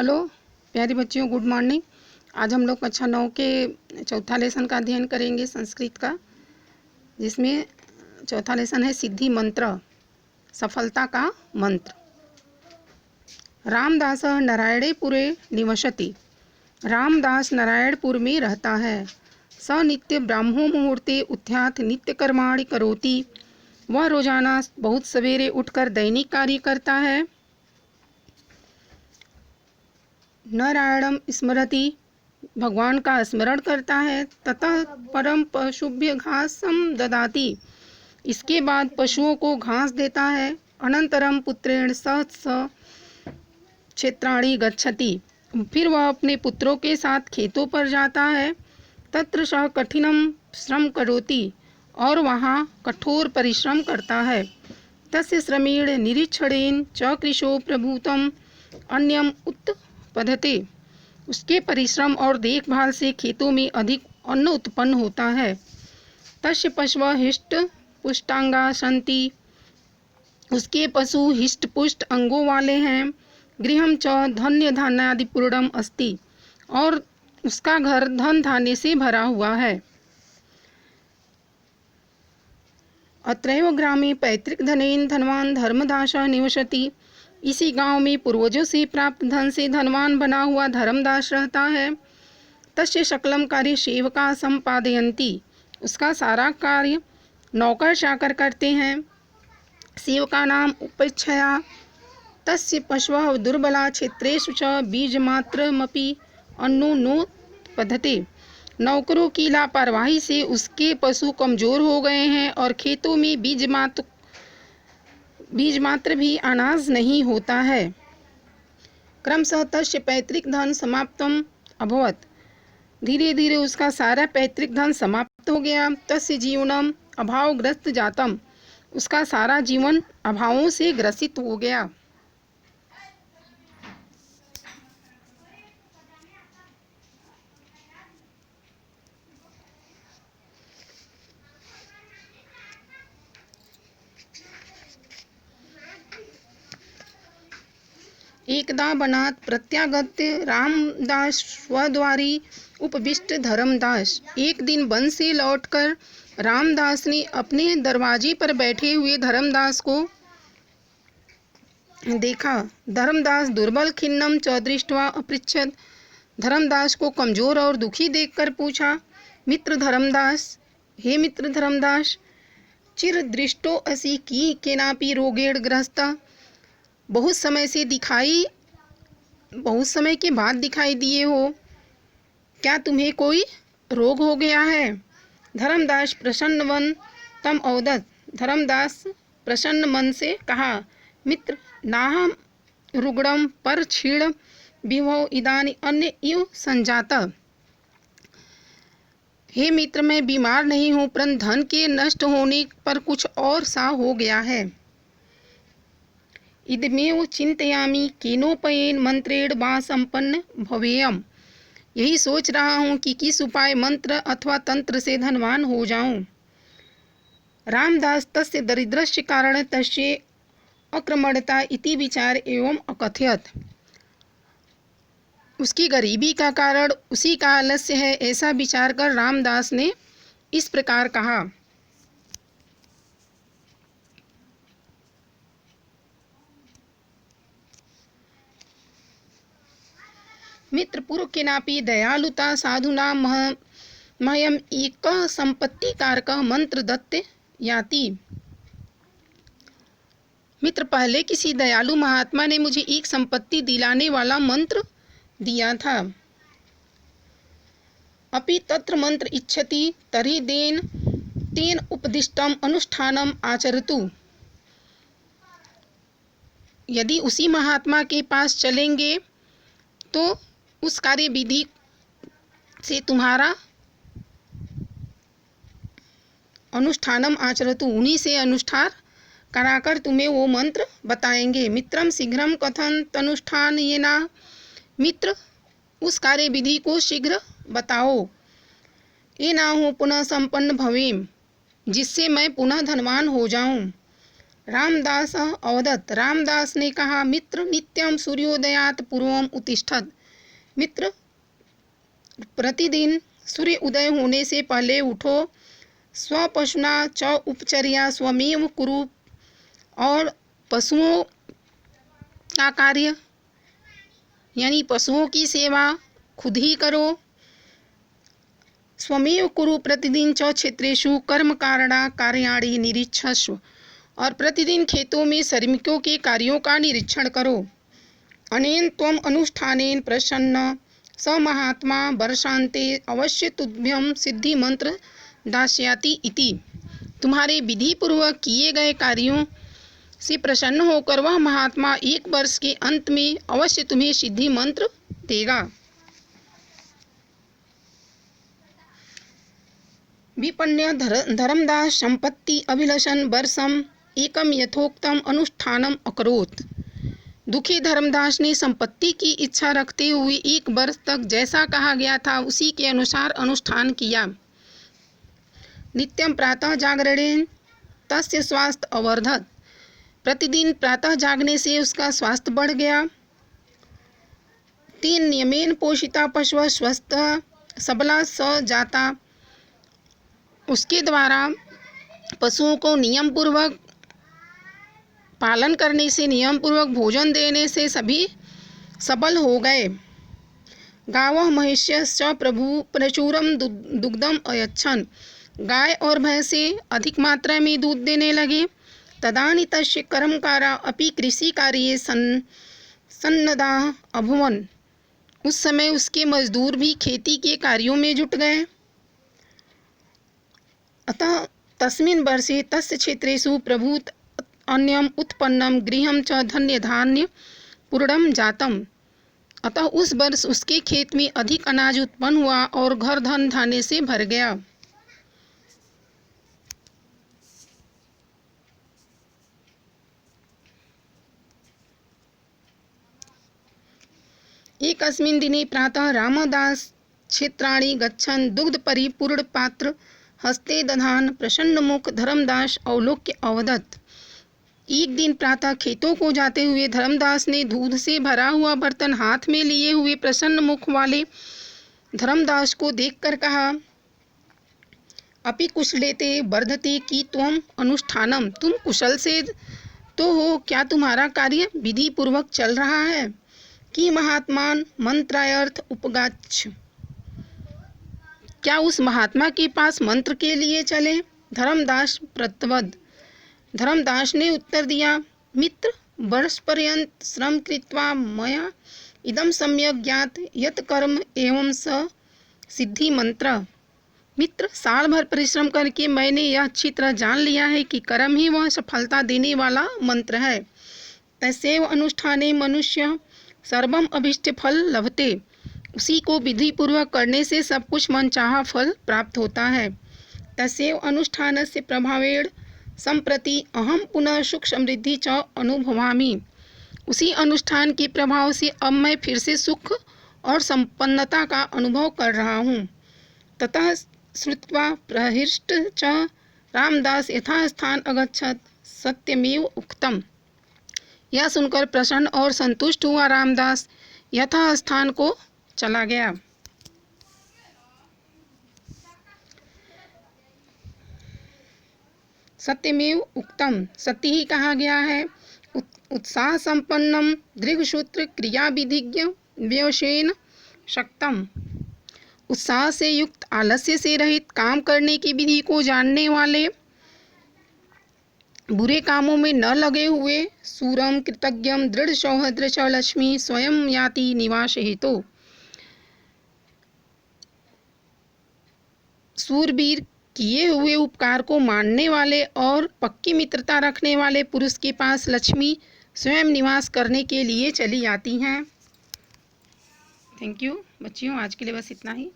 Hello प्यारे बच्चियों, good morning. आज हम लोग कक्षा 9 के चौथा लेसन का अध्ययन करेंगे संस्कृत का, जिसमें चौथा लेसन है सिद्धि मंत्र, सफलता का मंत्र। रामदास नारायणपुरे निवसति। रामदास नारायणपुर में रहता है। स नित्य ब्राह्मो मुहूर्ते उत्थात नित्य कर्माणि करोति। वह रोजाना बहुत सवेरे उठकर दैनिक कार्य करता है। नारायणम स्मरति, भगवान का स्मरण करता है। ततः परम पशुभ्य घासम ददाति, इसके बाद पशुओं को घास देता है। अनंतरम पुत्रेण सह क्षेत्राणि गच्छति, फिर वह अपने पुत्रों के साथ खेतों पर जाता है। तत्र सह कठिनम श्रम करोति, और वहाँ कठोर परिश्रम करता है। तस्य श्रमेण निरीक्षणेन च कृशो प्रभूतम अन्यम उत्पद्यते, उसके परिश्रम और देखभाल से खेतों में अधिक अन्न उत्पन्न होता है। तस्य पशवः हिष्ट पुष्टांगा सन्ति, उसके पशु हिष्ट पुष्ट अंगों वाले हैं। गृहम च धन्य धान्यादिपूर्णम अस्ति, और उसका घर धन धान्य से भरा हुआ है। अत्रैव ग्रामे पैतृक धनेन धनवान धर्मदासः निवसति, इसी गांव में पूर्वजों से प्राप्त धन से धनवान बना हुआ धर्मदास रहता है। तस्य सकलम कार्य सेवका संपादयन्ति, उसका सारा कार्य नौकर चाकर करते हैं। सेवका नाम उपेक्षया तस्य पशवः दुर्बला क्षेत्रेषु च बीजमात्रमपि अन्नो नोत्पद्यते, नौकरों की लापरवाही से उसके पशु कमजोर हो गए हैं और खेतों में बीज मात्र भी अनाज नहीं होता है। क्रमशः तस्य पैतृक धन समाप्तम अभवत्, धीरे धीरे उसका सारा पैतृक धन समाप्त हो गया। तस्य जीवनम अभावग्रस्त जातम, उसका सारा जीवन अभावों से ग्रसित हो गया। एकदा वनात् प्रत्यागत्य रामदास स्वद्वारी उपविष्ट धर्मदास। एक दिन वन से लौटकर रामदास ने अपने दरवाजे पर बैठे हुए धर्मदास को देखा। धर्मदास दुर्बल खिन्नम च दृष्ट्वा अपृच्छत्, धर्मदास को कमजोर और दुखी देखकर पूछा। मित्र धर्मदास, हे मित्र धर्मदास, चिर दृष्टो असि की केनापि रोगेण ग्रस्त, बहुत समय के बाद दिखाई दिए हो, क्या तुम्हें कोई रोग हो गया है? धर्मदास प्रसन्नवन तम अवदत्, धर्मदास प्रसन्न मन से कहा, मित्र नाहम रुग्णम पर क्षीण विभव इदानी अन्य इव संजात। हे मित्र, मैं बीमार नहीं हूँ, परंतु धन के नष्ट होने पर कुछ और सा हो गया है। इदमेव चिंतयामि केनोपयेन मंत्रेण वा संपन्न भवेयम, यही सोच रहा हूँ कि किस उपाय मंत्र अथवा तंत्र से धनवान हो जाऊं। रामदास तस्य दरिद्रस्य कारण तस्य अक्रमणता इति विचार एवं अकथयत, उसकी गरीबी का कारण उसी का आलस्य है, ऐसा विचार कर रामदास ने इस प्रकार कहा। मित्र पूर्व केनापि दयालुता साधुना मह्यम एक संपत्ति कारक मंत्र दत्ते याति। मित्र, पहले किसी दयालु महात्मा ने मुझे एक संपत्ति दिलाने वाला मंत्र दिया था। अपि तत्र मंत्र इच्छति तर्हि तेन उपदिष्टम अनुष्ठानम आचरतु, यदि उसी महात्मा के पास चलेंगे तो उस कार्य विधि से तुम्हारा अनुष्ठानम आचरतु, उन्हीं से अनुष्ठान कराकर तुम्हें वो मंत्र बताएंगे। मित्रम शीघ्रम कथन तनुष्ठान ये ना, मित्र उस कार्य विधि को शीघ्र बताओ। ये ना हो पुनः संपन्न भवेम, जिससे मैं पुनः धनवान हो जाऊं। रामदास अवदत्, रामदास ने कहा, मित्र नित्यम सूर्योदयात पूर्वम उत्तिष्ठत। मित्र, प्रतिदिन सूर्य उदय होने से पहले उठो। स्वपशुना च उपचर्या स्वमेव कुरु, और पशुओं का कार्य यानी पशुओं की सेवा खुद ही करो। स्वमेव कुरु प्रतिदिन च क्षेत्रेषु कर्म कारणा कार्याणि निरीक्षस्व, और प्रतिदिन खेतों में श्रमिकों के कार्यों का निरीक्षण करो। अनेन त्वम अनुष्ठानेन प्रसन्न स महात्मा वर्षान्ते अवश्य तुभ्यं सिद्धि मंत्र दास्याति इति। तुम्हारे विधि पूर्वक किए गए कार्यों से प्रसन्न होकर वह महात्मा 1 वर्ष के अंत में अवश्य तुम्हें सिद्धि मंत्र देगा। विपण्य धर्मदास संपत्ति अभिलषण वर्षम एकम यथोक्तम अनुष्ठानम अकरोत्। दुखी धर्मदास ने संपत्ति की इच्छा रखते हुए 1 वर्ष तक जैसा कहा गया था उसी के अनुसार अनुष्ठान किया। नित्यम प्रातः जागरणेन तस्य स्वास्थ्य अवर्धत, प्रतिदिन प्रातः जागने से उसका स्वास्थ्य बढ़ गया। 3 नियमेन पोषिता पशु स्वस्थ सबला स जाता, उसके द्वारा पशुओं को नियम पूर्वक पालन करने से, नियम पूर्वक भोजन देने से सभी सबल हो गए। गावः महिष्यश्च प्रभु प्रचुरम दुग्धम अयच्छन्, गाय और भैंसे अधिक मात्रा में दूध देने लगे। तदानी तस्य कर्मकारा अपि कृषि कार्ये सन्नद्धाः अभूवन्, उस समय उसके मजदूर भी खेती के कार्यों में जुट गए। अतः तस्मिन् वर्षे तस्य क्षेत्रेषु प्रभूत अन्यम उत्पन्नम गृहम च धन्य धान्य पूर्णम जातम, अतः उस वर्ष उसके खेत में अधिक अनाज उत्पन्न हुआ और घर धन धान्य से भर गया। एकस्मिन् दिने प्रातः रामदास क्षेत्राणि गच्छन् दुग्ध परिपूर्ण पात्र हस्ते दधान प्रसन्नमुख धर्मदास अवलोक्य अवदत्। एक दिन प्रातः खेतों को जाते हुए धर्मदास ने दूध से भरा हुआ बर्तन हाथ में लिए हुए प्रसन्न मुख वाले धर्मदास को देखकर कहा, अपि कुशलेते वर्धते कि त्वम अनुष्ठानम, तुम कुशल से तो हो, क्या तुम्हारा कार्य विधि पूर्वक चल रहा है? कि महात्मान मंत्रार्थ उपगाच्छ, क्या उस महात्मा के पास मंत्र के लिए चले? धर्मदास प्रत्वद, धर्मदास ने उत्तर दिया, मित्र, वर्ष पर्यंत श्रम कृत्वा मया इदम सम्यक ज्ञात यत कर्म एवं स सिद्धि मंत्र। मित्र, साल भर परिश्रम करके मैंने यह अच्छी तरह जान लिया है कि कर्म ही वह सफलता देने वाला मंत्र है। तस्यैव अनुष्ठाने मनुष्य सर्वम अभीष्ट फल लभते, उसी को विधि पूर्वक करने से सब कुछ मनचाहा फल प्राप्त होता है। तस्यैव अनुष्ठानस्य प्रभावेण संप्रति अहम पुनः सुख समृद्धि च अनुभवामि, उसी अनुष्ठान के प्रभाव से अब मैं फिर से सुख और संपन्नता का अनुभव कर रहा हूँ। ततः श्रुत्वा प्रहृष्ट च रामदास यथास्थान अगच्छत् सत्यमेव उक्तम। यह सुनकर प्रसन्न और संतुष्ट हुआ रामदास यथास्थान को चला गया। सत्यमेव उक्तम, सत्य ही कहा गया है। उत्साह संपन्नम दृढ़सूत्र क्रिया विधिज्ञ व्यवसेन शक्तम, उत्साह से युक्त, आलस्य से रहित, काम करने की विधि को जानने वाले, बुरे कामों में न लगे हुए, सूरम कृतज्ञम दृढ़ सौहृद च लक्ष्मी स्वयं याति निवास हेतु, सूरवीर किए हुए उपकार को मानने वाले और पक्की मित्रता रखने वाले पुरुष के पास लक्ष्मी स्वयं निवास करने के लिए चली आती हैं। थैंक यू बच्चियों, आज के लिए बस इतना ही।